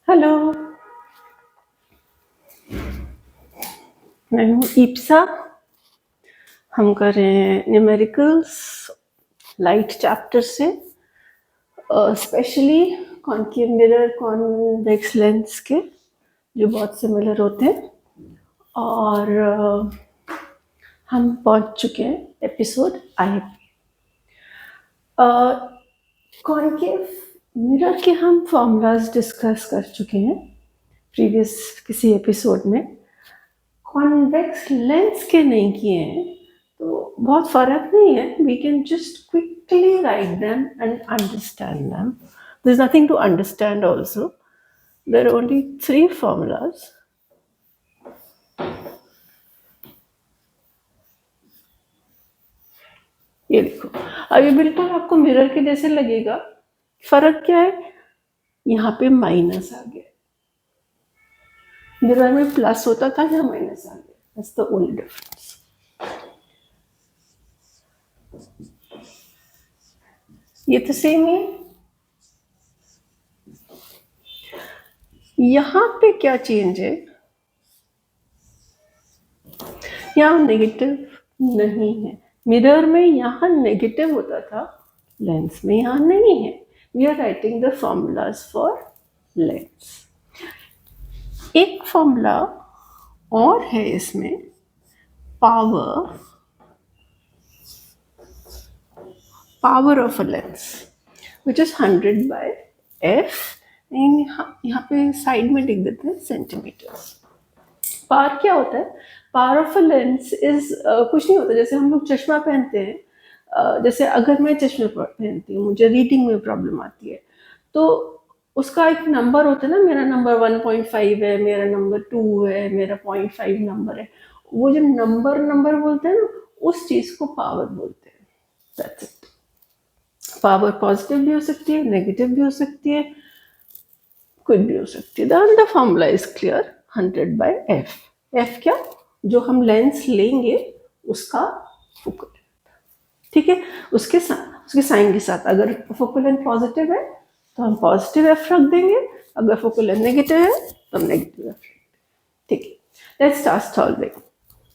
Hello. मैं हूँ ईप्सा। हम कर रहे हैं न्यूमेरिकल्स लाइट चैप्टर से, specially concave mirror convex lens के, जो बहुत सिमिलर होते हैं। और हम पहुंच चुके हैं एपिसोड आई। कॉनकेव मिरर के हम फॉर्मूलाज डिस्कस कर चुके हैं प्रीवियस किसी एपिसोड में। कॉन्वेक्स लेंस के नहीं किए हैं, तो बहुत फर्क नहीं है. We can just quickly write them and understand them. There is nothing to understand also. There are only 3 formulas. ये देखो, अब ये बिल्कुल आपको मिरर के जैसे लगेगा. फर्क क्या है? यहाँ पे माइनस आ गया. मिरर में प्लस होता था, यहाँ माइनस आ गया. That's the only difference. ये तो सेम है. यहाँ पे क्या चेंज है? यहाँ नेगेटिव नहीं है. मिरर में यहाँ नेगेटिव होता था, लेंस में यहाँ नहीं है. We are writing the formulas for lens. एक फॉर्मूला और है इसमें, power of a lens, which is 100/f. यहाँ पे साइड में लिख देते हैं सेंटीमीटर्स. पावर क्या होता है? Power of a lens is कुछ नहीं होता. जैसे हम लोग चश्मा पहनते हैं, जैसे अगर मैं चश्मे पहनती हूँ, मुझे रीडिंग में प्रॉब्लम आती है, तो उसका एक नंबर होता है ना. मेरा नंबर 1.5 है, मेरा नंबर 2 है, मेरा 0.5 नंबर है. वो जो नंबर बोलते हैं ना, उस चीज को पावर बोलते हैं. That's it. पावर पॉजिटिव भी हो सकती है, नेगेटिव भी हो सकती है, कुछ भी हो सकती है. The formula is clear. 100/f. f क्या? जो हम लेंस लेंगे उसका फोकल. ठीक है. उसके साइन के साथ, अगर फोकल लेंथ पॉजिटिव है तो हम पॉजिटिव f रख देंगे, अगर फोकल लेंथ नेगेटिव है तो हम नेगेटिव f रख देंगे. ठीक है. Let's start solving.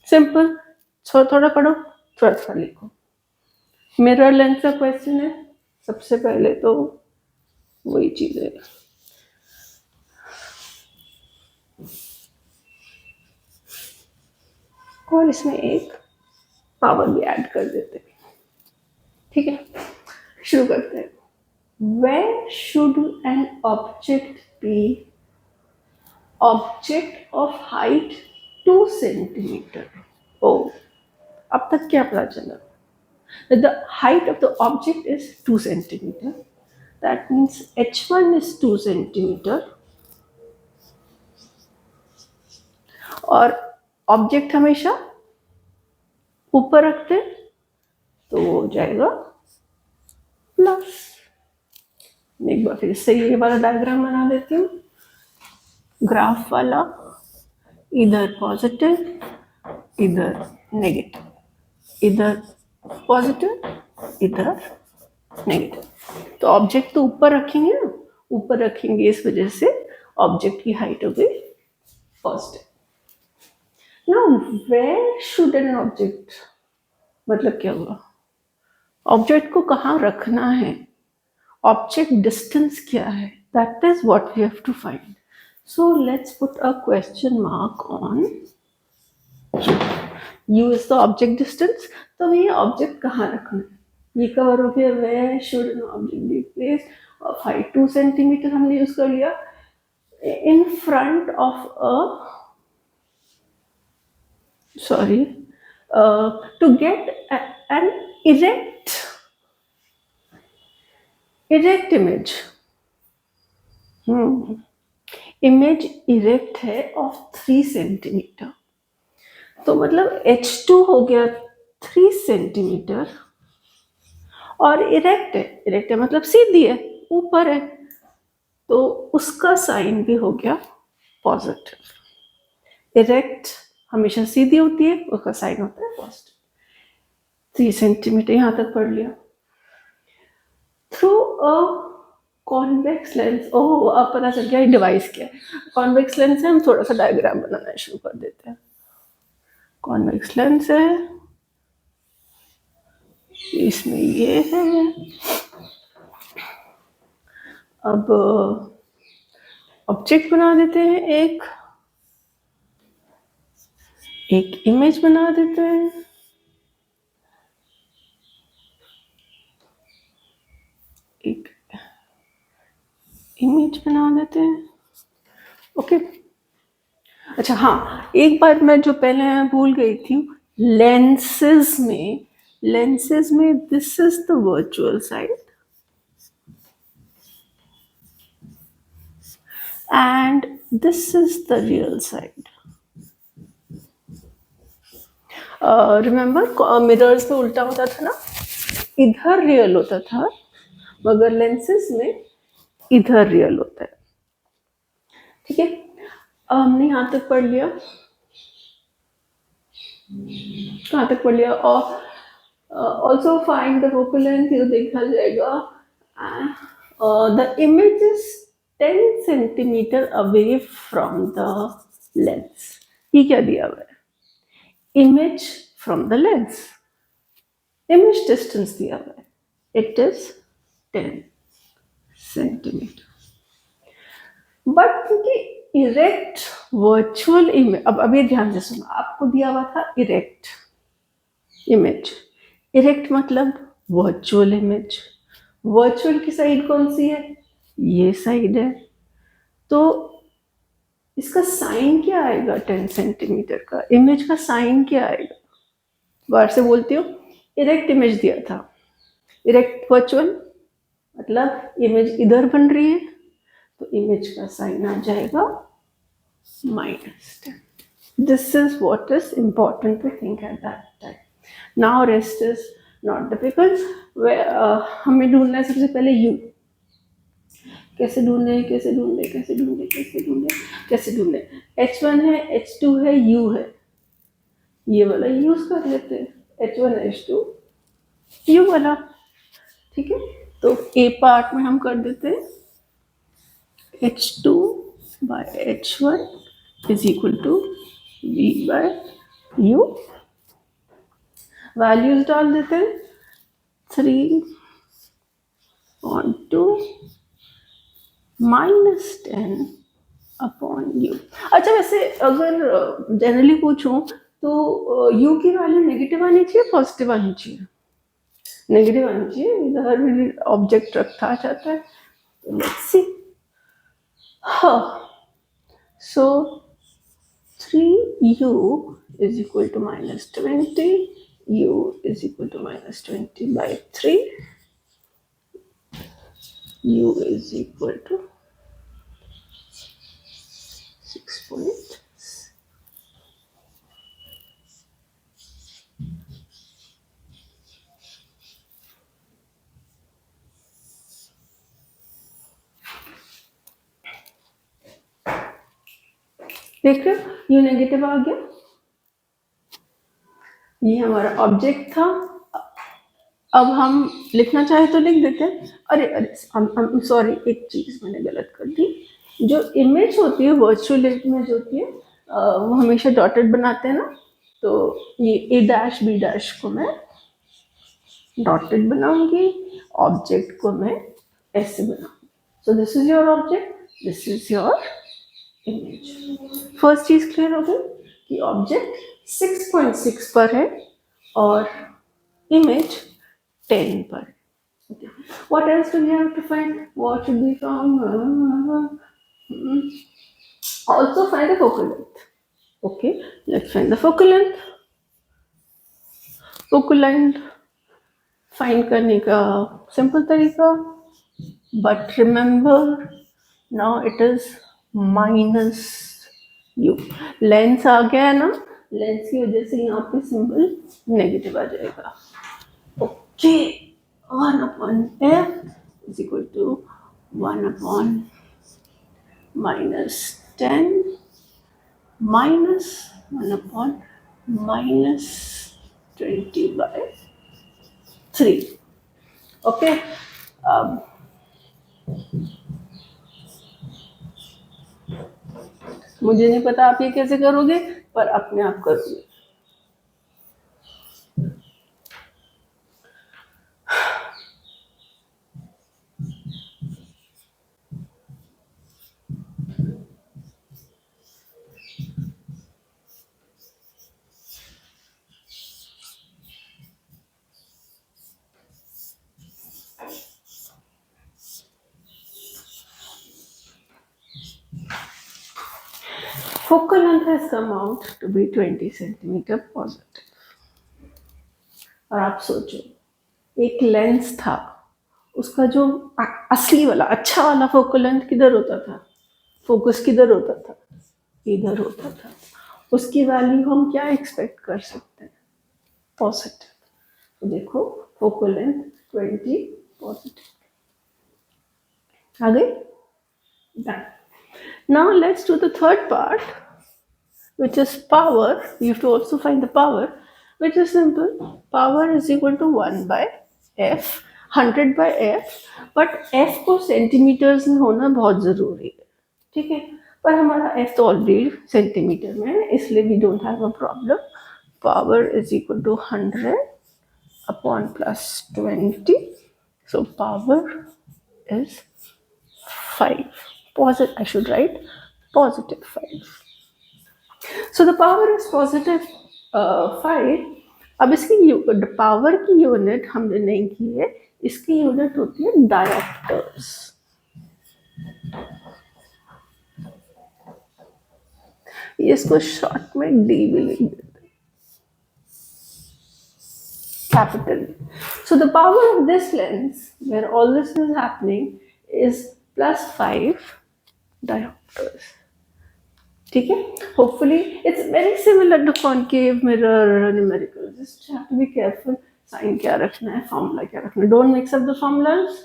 सिंपल. थोड़ा पढ़ो, थोड़ा लिखो. मिरर लेंथ का क्वेश्चन है. सबसे पहले तो वही चीज है. और इसमें एक पावर भी ऐड कर देते हैं. ठीक है, शुरू करते हैं. Where should an object be? Object of height 2 centimeter. Oh, अब तक क्या पता चला? That the height of the object is 2 centimeter. That means h1 is 2 centimeter. और ऑब्जेक्ट हमेशा ऊपर रखते हैं, तो वो हो जाएगा प्लस. एक बार फिर से ये वाला डायग्राम बना देती हूँ. ग्राफ वाला, इधर पॉजिटिव, इधर नेगेटिव, इधर पॉजिटिव, इधर नेगेटिव. तो ऑब्जेक्ट तो ऊपर रखेंगे ना, ऊपर रखेंगे, इस वजह से ऑब्जेक्ट की हाइट हो गई positive. Now where should an object, मतलब क्या हुआ? ऑब्जेक्ट को कहाँ रखना है, ऑब्जेक्ट डिस्टेंस क्या है, that is what we have to find. So let's put a question mark on u is the object distance. तो ये ऑब्जेक्ट कहाँ रखना है, ये कवर हो गया. where should an object be placed? of height 2 centimeter हमने यूज कर लिया. in front of a, sorry, to get an erect image. Image erect है ऑफ 3 सेंटीमीटर. तो मतलब h2 हो गया 3 सेंटीमीटर, और इरेक्ट है मतलब सीधी है, ऊपर है, तो उसका साइन भी हो गया पॉजिटिव. इरेक्ट हमेशा सीधी होती है, उसका साइन होता है पॉजिटिव. 3 सेंटीमीटर यहां तक पढ़ लिया. थ्रू अ कॉन्वेक्स लेंस, ओह अब पता चल गया ये डिवाइस क्या है। कॉन्वेक्स लेंस है, हम थोड़ा सा डायग्राम बनाना शुरू कर देते हैं। कॉन्वेक्स लेंस है, इसमें ये है। अब ऑब्जेक्ट बना देते हैं, एक इमेज बना देते हैं। एक इमेज बना देते हैं। ओके, अच्छा हाँ, एक बार मैं जो पहले भूल गई थी, लेंसेज में this is the virtual side and this is the real side. Remember mirrors में उल्टा होता था ना, इधर रियल होता था, मगर लेंसेज में इधर रियल होता है। ठीक है, हमने यहाँ तक पढ़ लिया। कहाँ तक पढ़ लिया? और also find the focal length, ये देखा जाएगा। The image is 10 centimetre away from the lens. ये क्या दिया हुआ है? Image from the lens, image distance दिया हुआ है, इट इज 10 सेंटीमीटर। बट क्योंकि इरेक्ट वर्चुअल इमेज, अब ये ध्यान से सुनो, आपको दिया हुआ था इरेक्ट इमेज। इरेक्ट मतलब वर्चुअल इमेज। वर्चुअल की साइड कौन सी है? ये साइड है। तो इसका साइन क्या आएगा? 10 सेंटीमीटर का इमेज का साइन क्या आएगा? बाहर से बोलती हूँ, इरेक्ट इमेज दिया था, इरेक्ट वर्चुअल मतलब इमेज इधर बन रही है, तो इमेज का साइन आ जाएगा -10. This is what is important to think at that time. Now rest is not difficult. हमें ढूंढना है सबसे पहले u। कैसे ढूंढे? h1 है, h2 है, u है, ये वाला यूज कर लेते हैं, h1 h2 u वाला। ठीक है, तो a पार्ट में हम कर देते हैं h2 by h1 is equal to v by u। Values डाल देते हैं, 3/2 -10 अपॉन u। अच्छा, वैसे अगर जनरली पूछूं तो u की वैल्यू नेगेटिव आनी चाहिए, पॉजिटिव आनी चाहिए? नेगेटिव आनी चाहिए, इधर ऑब्जेक्ट रखा जाता है। Let's see. हाँ, सो 3u is equal to -20, u is equal to -20 by 3, u is equal to 6. देख रहे हो, ये नेगेटिव आ गया। ये हमारा ऑब्जेक्ट था। अब हम लिखना चाहे तो लिख देते हैं। अरे सॉरी, एक चीज मैंने गलत कर दी। जो इमेज होती है, वर्चुअल इमेज होती है, वो हमेशा डॉटेड बनाते हैं ना, तो ये a', b' को मैं डॉटेड बनाऊंगी, ऑब्जेक्ट को मैं ऐसे बनाऊंगी। So this is your object, this is your image. First चीज क्लियर हो गई कि ऑब्जेक्ट 6.6 पर है और इमेज 10 पर है। Okay. What else do we have to find? What should be found? Also find the focal length. Okay, let's find the focal length. Focal length find करने का simple तरीका, but remember now it is -u. Lens आ गया है ना, lens की वजह से यहाँ पे सिंबल नेगेटिव आ जाएगा। Okay, 1/f is equal to 1/-10 minus 1/-20 by 3. Okay, अब मुझे नहीं पता आप ये कैसे करोगे, पर अपने आप करोगे। Focal length has come out to be 20 centimetre positive. और आप सोचो, एक लेंस था, उसका जो असली वाला अच्छा वाला फोकल लेंथ किधर होता था, फोकस किधर होता था, इधर होता था। उसकी वैल्यू हम क्या एक्सपेक्ट कर सकते हैं, पॉजिटिव। तो देखो फोकल लेंथ 20 पॉजिटिव आ गई। Done. Now let's do the third part, which is power. You have to also find the power, which is simple. Power is equal to 1 by f, 100 by f, but f को centimetres में होना बहुत ज़रूरी है, ठीक है। पर हमारा f तो ऑलरेडी सेंटीमीटर में है, इसलिए we don't have a problem. Power is equal to 100 upon plus 20. So power is 5. Positive, I should write positive 5. So the power is positive 5. अब इसकी पावर की यूनिट हमने नहीं की है, इसकी यूनिट होती है डायोप्टर्स। इसको शॉर्ट में डी भी लिख देते हैं, capital. So the power of this lens, where all this is happening, is plus 5 diopters. ठीक है। Hopefully it's very similar to concave mirror numerical. Just have to be careful. Sign क्या रखना है, formula क्या रखना है. Don't mix up the formulas.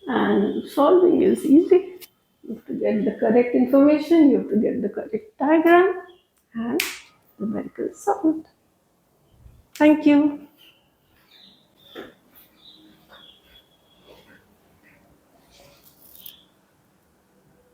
And solving is easy. You have to get the correct information, you have to get the correct diagram, and the numerical is solved. Thank you.